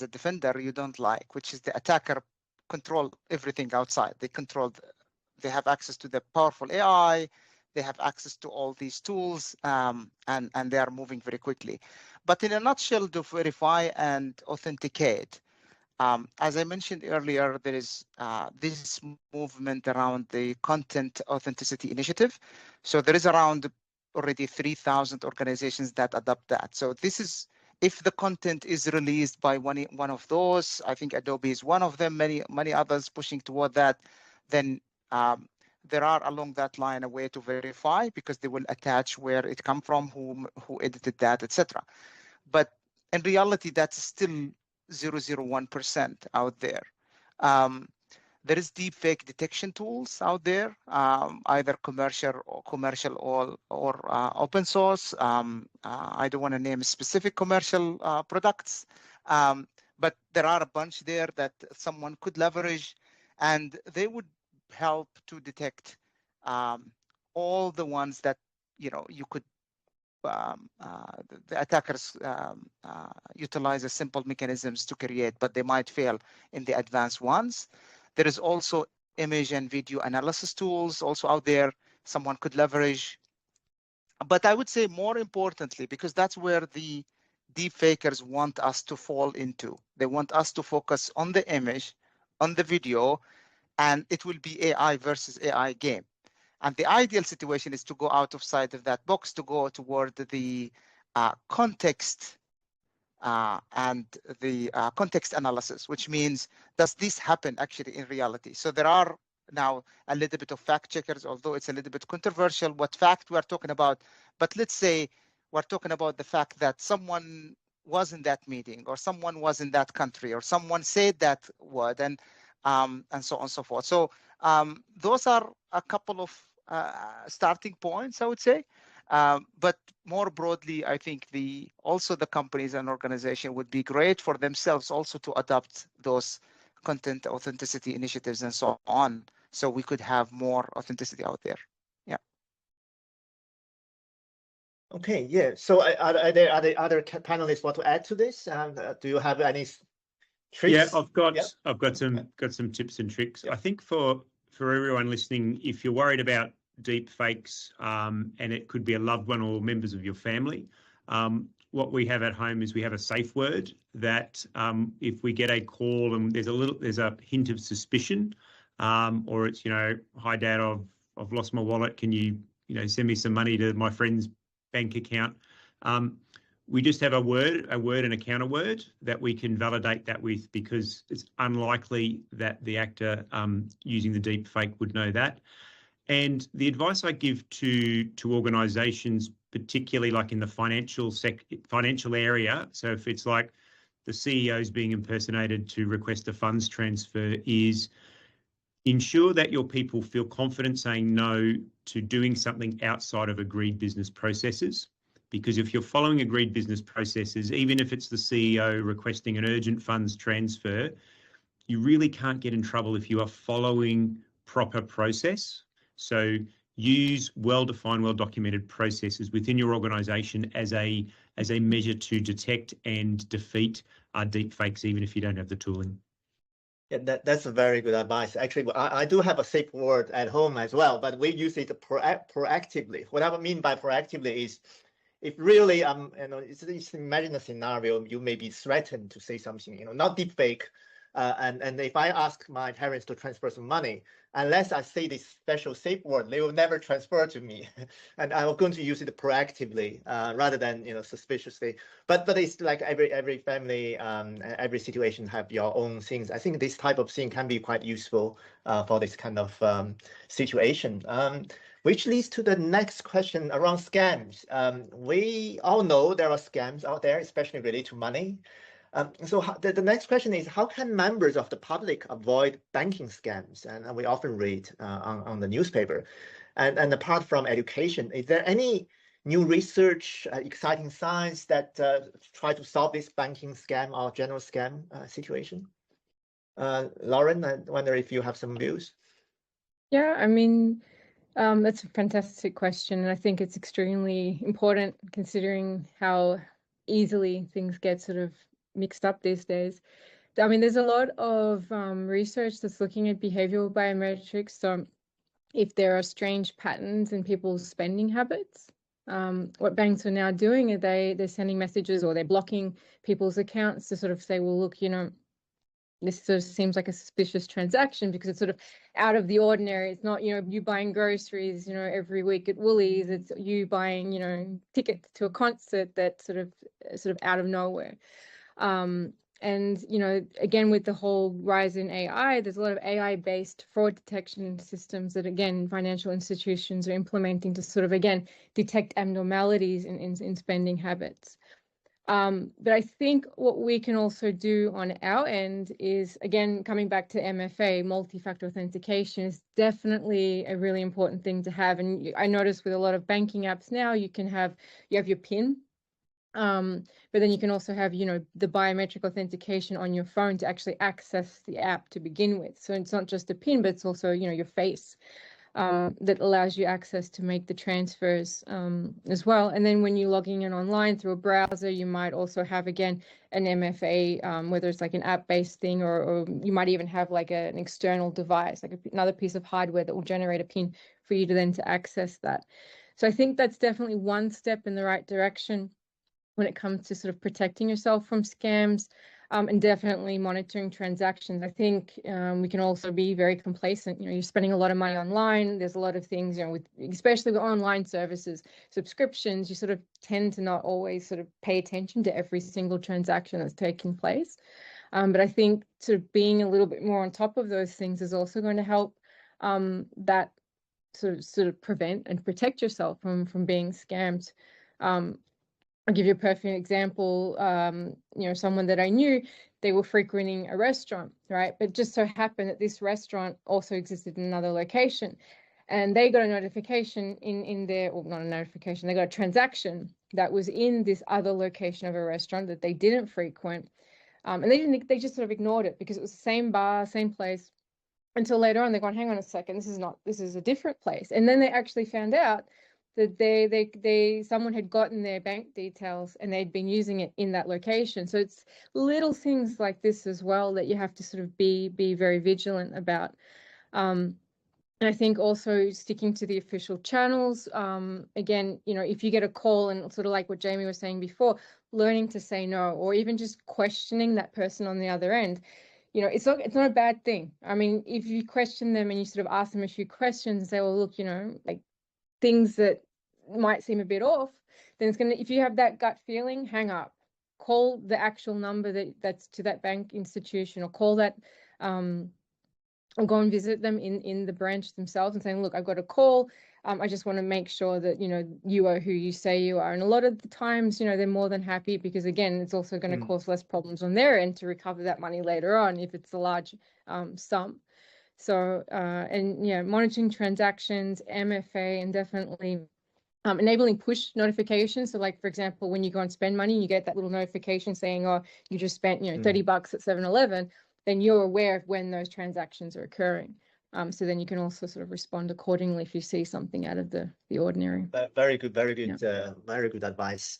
defender you don't like, which is the attacker control everything outside. They have access to the powerful AI, they have access to all these tools, and they are moving very quickly. But in a nutshell, to verify and authenticate, as I mentioned earlier, there is this movement around the Content Authenticity Initiative. So there is around already 3,000 organizations that adopt that. So this is, if the content is released by one of those, I think Adobe is one of them, many others pushing toward that, then there are along that line a way to verify, because they will attach where it come from, who edited that, etc. But in reality, that's still 0.001% out there. There is deepfake detection tools out there, either commercial or open source. I don't want to name specific commercial products, but there are a bunch there that someone could leverage, and they would help to detect all the ones that you could. The attackers utilize simple mechanisms to create, but they might fail in the advanced ones. There is also image and video analysis tools also out there someone could leverage. But I would say more importantly, because that's where the deepfakers want us to fall into. They want us to focus on the image, on the video, and it will be AI versus AI game. And the ideal situation is to go outside of that box, to go toward the context and the context analysis, which means, does this happen actually in reality? So there are now a little bit of fact checkers, although it's a little bit controversial what fact we're talking about. But let's say we're talking about the fact that someone was in that meeting, or someone was in that country, or someone said that word, and so on and so forth. So those are a couple of starting points, I would say. But more broadly, I think also the companies and organization would be great for themselves also to adopt those content authenticity initiatives and so on, so we could have more authenticity out there. Yeah. Okay, yeah. So are there other panelists want to add to this? Do you have any tricks? Yeah, I've got some tips and tricks. Yeah. I think for everyone listening, if you're worried about deep fakes, and it could be a loved one or members of your family, what we have at home is we have a safe word that if we get a call and there's a hint of suspicion, or it's, hi Dad, I've lost my wallet, can you send me some money to my friend's bank account? We just have a word and a counter word that we can validate that with, because it's unlikely that the actor using the deep fake would know that. And the advice I give to organisations, particularly like in the financial area, so if it's like the CEO's being impersonated to request a funds transfer, is ensure that your people feel confident saying no to doing something outside of agreed business processes. Because if you're following agreed business processes, even if it's the CEO requesting an urgent funds transfer, you really can't get in trouble if you are following proper process. So use well-defined, well-documented processes within your organisation as a measure to detect and defeat deep fakes, even if you don't have the tooling. Yeah, that's a very good advice. Actually, I do have a safe word at home as well, but we use it proactively. What I mean by proactively is, if really, just imagine a scenario, you may be threatened to say something, not deepfake, and if I ask my parents to transfer some money, unless I say this special safe word, they will never transfer to me, and I'm going to use it proactively rather than suspiciously. But it's like every family, every situation have your own things. I think this type of thing can be quite useful for this kind of situation. Which leads to the next question around scams. We all know there are scams out there, especially related to money. So the next question is, how can members of the public avoid banking scams? And we often read on the newspaper. And apart from education, is there any new research, exciting science that try to solve this banking scam or general scam situation? Lauren, I wonder if you have some views. Yeah, I mean, that's a fantastic question. And I think it's extremely important considering how easily things get sort of mixed up these days. I mean, there's a lot of research that's looking at behavioral biometrics. So if there are strange patterns in people's spending habits, what banks are now doing is they're sending messages, or they're blocking people's accounts to sort of say, well, look, this sort of seems like a suspicious transaction because it's sort of out of the ordinary. It's not, you buying groceries, every week at Woolies. It's you buying, tickets to a concert that's sort of out of nowhere. And, again, with the whole rise in AI, there's a lot of AI-based fraud detection systems that, again, financial institutions are implementing to sort of, again, detect abnormalities in spending habits. But I think what we can also do on our end is, again, coming back to MFA, multi-factor authentication is definitely a really important thing to have. And I notice with a lot of banking apps now, you have your PIN, but then you can also have, the biometric authentication on your phone to actually access the app to begin with. So it's not just a PIN, but it's also, your face. That allows you access to make the transfers as well. And then when you're logging in online through a browser, you might also have, again, an MFA, whether it's like an app-based thing, or you might even have like an external device, like another piece of hardware that will generate a PIN for you to access that. So I think that's definitely one step in the right direction when it comes to sort of protecting yourself from scams, and definitely monitoring transactions. I think we can also be very complacent. You're spending a lot of money online. There's a lot of things, especially with online services, subscriptions, you sort of tend to not always sort of pay attention to every single transaction that's taking place. But I think sort of being a little bit more on top of those things is also going to help that sort of prevent and protect yourself from being scammed. I'll give you a perfect example. Someone that I knew, they were frequenting a restaurant, right? But just so happened that this restaurant also existed in another location. And they got a notification in their, or not a notification, they got a transaction that was in this other location of a restaurant that they didn't frequent. And they just sort of ignored it because it was the same bar, same place. Until later on, they're going, hang on a second, this is a different place. And then they actually found out that someone had gotten their bank details and they'd been using it in that location. So it's little things like this as well that you have to sort of be very vigilant about. And I think also sticking to the official channels. Again, if you get a call, and sort of like what Jamie was saying before, learning to say no, or even just questioning that person on the other end. It's not a bad thing. I mean, if you question them and you sort of ask them a few questions and say, well, look, like things that might seem a bit off, then it's if you have that gut feeling, hang up, call the actual number that's to that bank institution, or call that, or go and visit them in the branch themselves and saying, look, I've got a call. I just want to make sure that, you are who you say you are. And a lot of the times, they're more than happy, because again, it's also going to cause less problems on their end to recover that money later on if it's a large sum. So, monitoring transactions, MFA, and definitely enabling push notifications. So like, for example, when you go and spend money, you get that little notification saying, oh, you just spent, $30 at 7-Eleven, then you're aware of when those transactions are occurring. So then you can also sort of respond accordingly if you see something out of the ordinary. Very good, very good advice.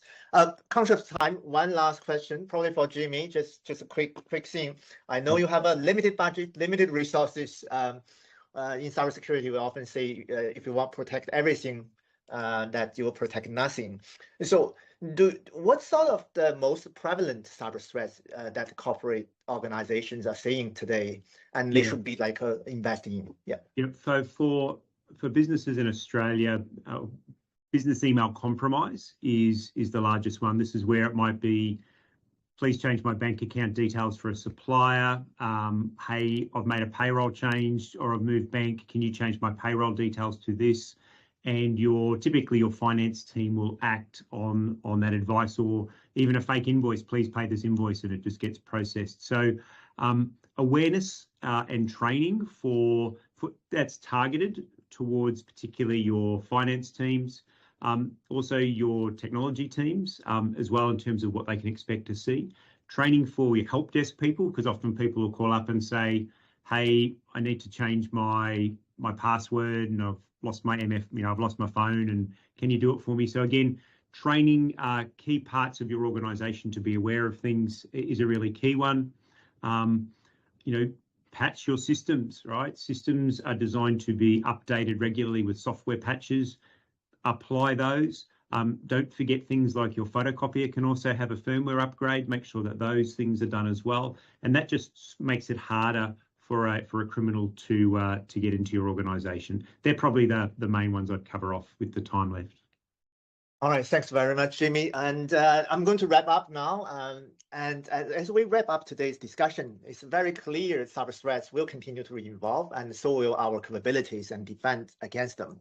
Conscious of time, one last question, probably for Jamie. Just a quick thing. I know you have a limited budget, limited resources. In cybersecurity, we often say if you want to protect everything, that you will protect nothing. So, what sort of the most prevalent cyber threats that corporate organizations are seeing today, and they should be like investing in? Yeah. So for businesses in Australia, business email compromise is the largest one. This is where it might be, please change my bank account details for a supplier. Hey, I've made a payroll change, or I've moved bank. Can you change my payroll details to this? And typically your finance team will act on that advice, or even a fake invoice, please pay this invoice, and it just gets processed. So awareness and training for that's targeted towards particularly your finance teams, also your technology teams as well, in terms of what they can expect to see. Training for your help desk people, because often people will call up and say, hey, I need to change my password, and I've lost my I've lost my phone, and can you do it for me? So again, training key parts of your organization to be aware of things is a really key one. Patch your systems, right? Systems are designed to be updated regularly with software patches. Apply those. Don't forget things like your photocopier can also have a firmware upgrade. Make sure that those things are done as well. And that just makes it harder for a criminal to get into your organisation. They're probably the main ones I'd cover off with the time left. All right, thanks very much, Jamie. And I'm going to wrap up now. And as we wrap up today's discussion, it's very clear cyber threats will continue to evolve, and so will our capabilities and defense against them.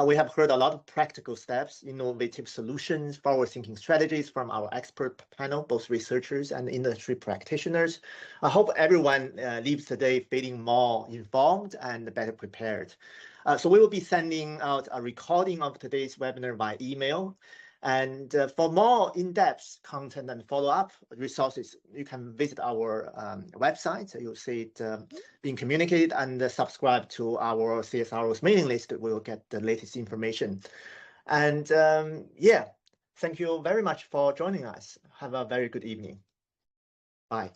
We have heard a lot of practical steps, innovative solutions, forward-thinking strategies from our expert panel, both researchers and industry practitioners. I hope everyone leaves today feeling more informed and better prepared. So we will be sending out a recording of today's webinar by email. And for more in-depth content and follow-up resources, you can visit our website. You'll see it being communicated, and subscribe to our CSIRO's mailing list. We will get the latest information. And thank you very much for joining us. Have a very good evening. Bye.